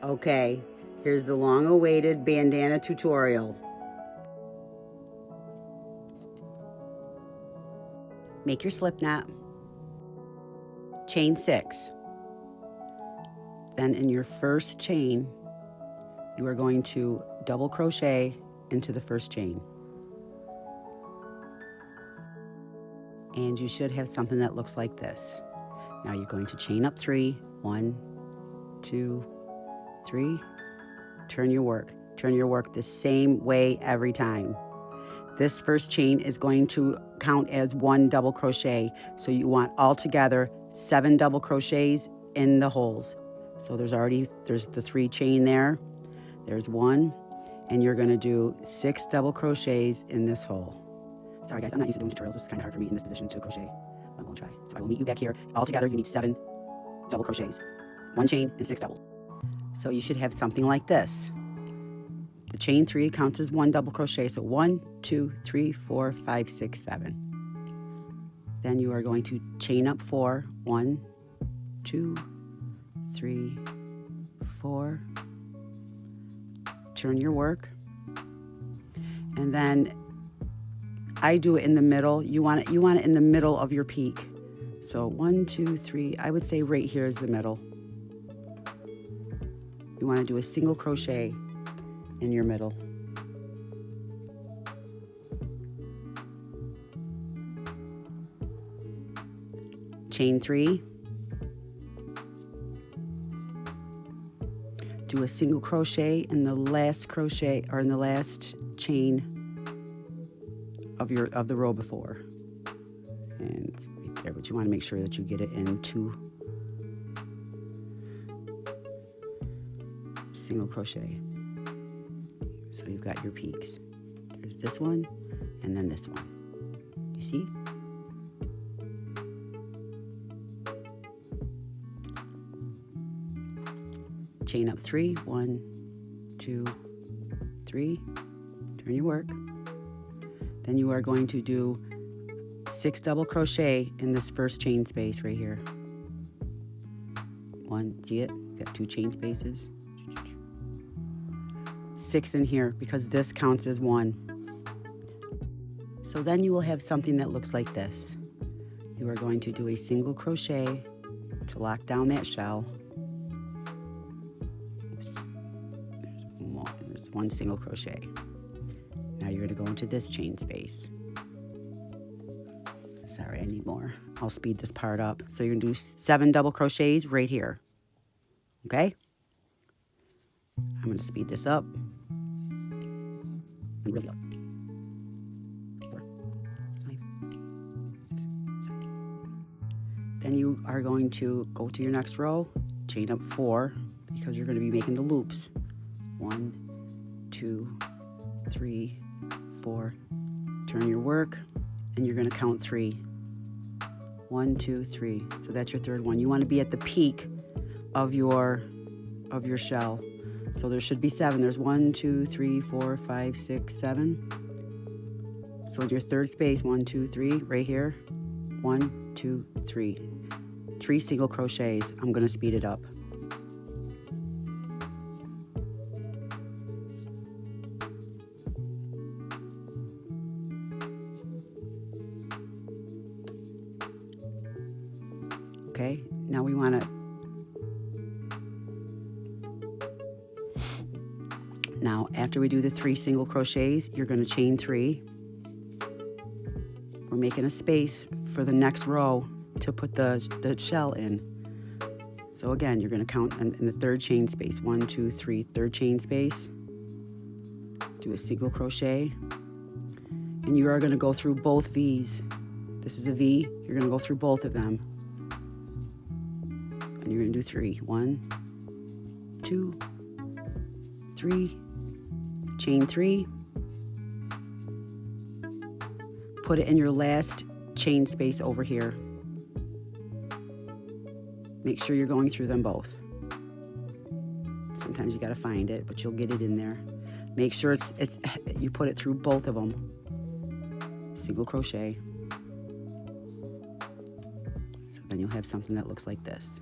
Okay, here's the long-awaited bandana tutorial. Make your slip knot. Chain 6. Then in your first chain, you are going to double crochet into the first chain. And you should have something that looks like this. Now you're going to chain up 3. 1, 2, 3. Turn your work. Turn your work the same way every time. This first chain is going to count as 1 double crochet. So you want altogether 7 double crochets in the holes. So there's the 3 chain there. There's 1, and you're going to do 6 double crochets in this hole. Sorry guys, I'm not used to doing tutorials. This is kind of hard for me in this position to crochet. I'm going to try. So I will meet you back here. Altogether, you need 7 double crochets. 1 chain and 6 doubles. So you should have something like this. The chain 3 counts as 1 double crochet. So 1, 2, 3, 4, 5, 6, 7. Then you are going to chain up 4. 1, 2, 3, 4. Turn your work. And then I do it in the middle. You want it in the middle of your peak. So 1, 2, 3, I would say right here is the middle. You want to do a single crochet in your middle. Chain 3. Do a single crochet in the last crochet or in the last chain of the row before. And it's right there, but you want to make sure that you get it in 2 single crochet. So you've got your peaks. There's this one and then this one. You see? Chain up 3. 1, 2, 3. Turn your work. Then you are going to do 6 double crochet in this first chain space right here. 1, see it? Got 2 chain spaces. 6 in here because this counts as 1. So then you will have something that looks like this. You are going to do a single crochet to lock down that shell. Oops. There's 1 single crochet. Now you're going to go into this chain space. Sorry, I need more. I'll speed this part up. So you're going to do 7 double crochets right here. Okay? I'm going to speed this up. And really up. 4, 5, 6, 7. Then you are going to go to your next row, chain up 4, because you're going to be making the loops. 1, 2, 3, 4. Turn your work, and you're going to count 3. 1, 2, 3. So that's your third one. You want to be at the peak of your shell. So there should be 7. There's 1, 2, 3, 4, 5, 6, 7. So in your third space, 1, 2, 3, right here. 1, 2, 3. 3 single crochets. I'm going to speed it up. Okay, now we want to Now, after we do the 3 single crochets, you're going to chain 3. We're making a space for the next row to put the shell in. So again, you're going to count in the third chain space. 1, 2, 3, third chain space. Do a single crochet. And you are going to go through both V's. This is a V. You're going to go through both of them. And you're going to do 3. 1, 2, 3. Chain 3. Put it in your last chain space over here. Make sure you're going through them both. Sometimes you got to find it, but you'll get it in there. Make sure you put it through both of them. Single crochet. So then you'll have something that looks like this.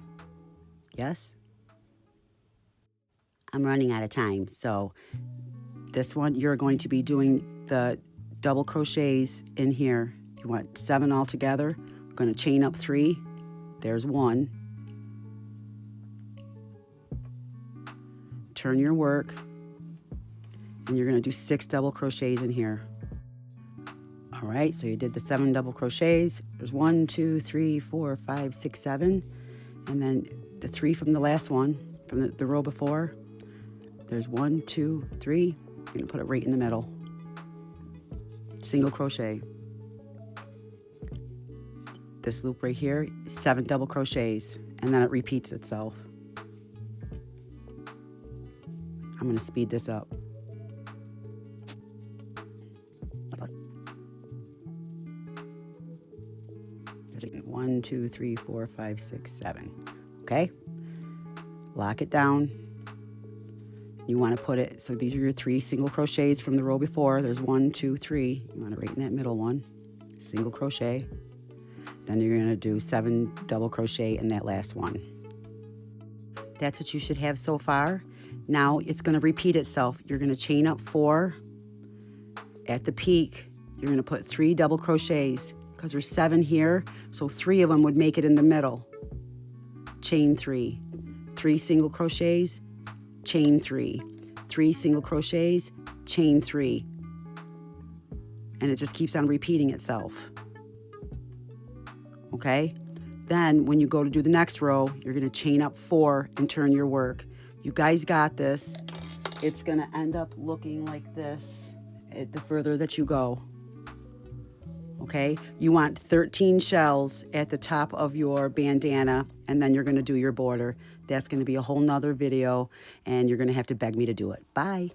Yes? I'm running out of time. So this one, you're going to be doing the double crochets in here. You want 7 all together. We're going to chain up 3. There's 1. Turn your work, and you're going to do 6 double crochets in here. All right, so you did the 7 double crochets. There's 1, 2, 3, 4, 5, 6, 7, and then the 3 from the last one, from the row before. There's 1, 2, 3. You're going to put it right in the middle. Single crochet. This loop right here, 7 double crochets, and then it repeats itself. I'm going to speed this up. 1, 2, 3, 4, 5, 6, 7. Okay? Lock it down. You want to put it, so these are your 3 single crochets from the row before. There's 1, 2, 3. You want to right in that middle one. Single crochet. Then you're going to do 7 double crochet in that last one. That's what you should have so far. Now it's going to repeat itself. You're going to chain up 4. At the peak, you're going to put 3 double crochets because there's 7 here, so 3 of them would make it in the middle. Chain 3. 3 single crochets, chain 3. 3 single crochets, chain 3. And it just keeps on repeating itself. Okay? Then when you go to do the next row, you're going to chain up 4 and turn your work. You guys got this. It's going to end up looking like this the further that you go. Okay? You want 13 shells at the top of your bandana, and then you're going to do your border. That's going to be a whole nother video, and you're going to have to beg me to do it. Bye.